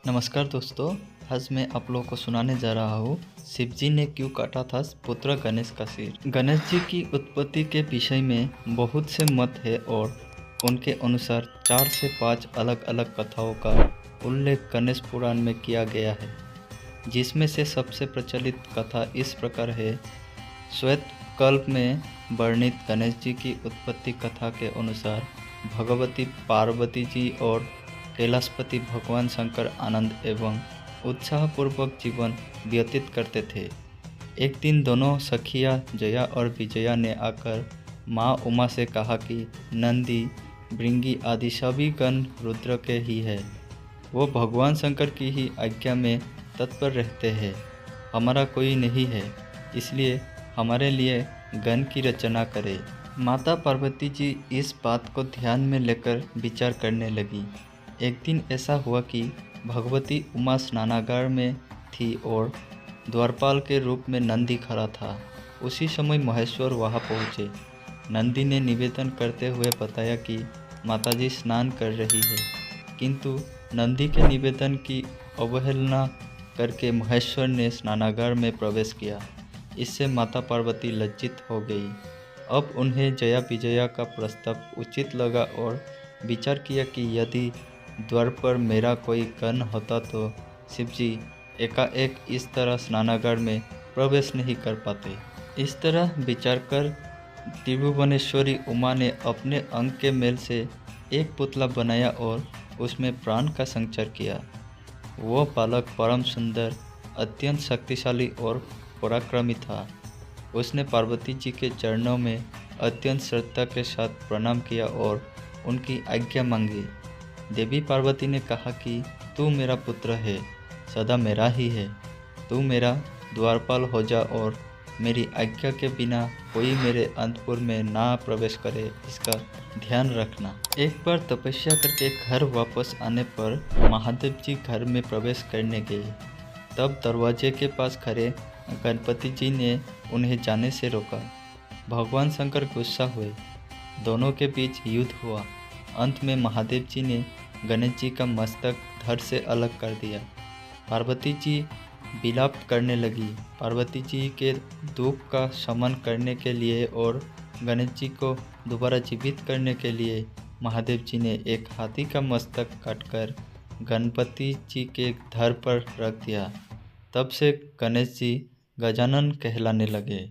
नमस्कार दोस्तों। आज मैं आप लोगों को सुनाने जा रहा हूँ शिव जी ने क्यों काटा था पुत्र गणेश का सिर। गणेश जी की उत्पत्ति के विषय में बहुत से मत है और उनके अनुसार 4 से 5 अलग अलग कथाओं का उल्लेख गणेश पुराण में किया गया है, जिसमें से सबसे प्रचलित कथा इस प्रकार है। श्वेत कल्प में वर्णित गणेश जी की उत्पत्ति कथा के अनुसार भगवती पार्वती जी और कैलाशपति भगवान शंकर आनंद एवं उत्साहपूर्वक जीवन व्यतीत करते थे। एक दिन दोनों सखियां जया और विजया ने आकर माँ उमा से कहा कि नंदी, भृंगी आदि सभी गण रुद्र के ही है। वो भगवान शंकर की ही आज्ञा में तत्पर रहते हैं। हमारा कोई नहीं है, इसलिए हमारे लिए गण की रचना करे। माता पार्वती जी इस बात को ध्यान में लेकर विचार करने लगी। एक दिन ऐसा हुआ कि भगवती उमा स्नानागार में थी और द्वारपाल के रूप में नंदी खड़ा था। उसी समय महेश्वर वहां पहुँचे। नंदी ने निवेदन करते हुए बताया कि माताजी स्नान कर रही है, किंतु नंदी के निवेदन की अवहेलना करके महेश्वर ने स्नानागार में प्रवेश किया। इससे माता पार्वती लज्जित हो गई। अब उन्हें जया विजया का प्रस्ताव उचित लगा और विचार किया कि यदि द्वार पर मेरा कोई गण होता तो शिवजी एकाएक इस तरह स्नानागार में प्रवेश नहीं कर पाते। इस तरह विचार कर त्रिभुवनेश्वरी उमा ने अपने अंग के मेल से एक पुतला बनाया और उसमें प्राण का संचार किया। वह बालक परम सुंदर, अत्यंत शक्तिशाली और पराक्रमी था। उसने पार्वती जी के चरणों में अत्यंत श्रद्धा के साथ प्रणाम किया और उनकी आज्ञा मांगी। देवी पार्वती ने कहा कि तू मेरा पुत्र है, सदा मेरा ही है। तू मेरा द्वारपाल हो जा और मेरी आज्ञा के बिना कोई मेरे अंतपुर में ना प्रवेश करे, इसका ध्यान रखना। एक बार तपस्या करके घर वापस आने पर महादेव जी घर में प्रवेश करने गए। तब दरवाजे के पास खड़े गणपति जी ने उन्हें जाने से रोका। भगवान शंकर गुस्सा हुए। दोनों के बीच युद्ध हुआ। अंत में महादेव जी ने गणेश जी का मस्तक धड़ से अलग कर दिया। पार्वती जी विलाप करने लगी। पार्वती जी के दुख का शमन करने के लिए और गणेश जी को दोबारा जीवित करने के लिए महादेव जी ने एक हाथी का मस्तक काटकर गणपति जी के धड़ पर रख दिया। तब से गणेश जी गजानन कहलाने लगे।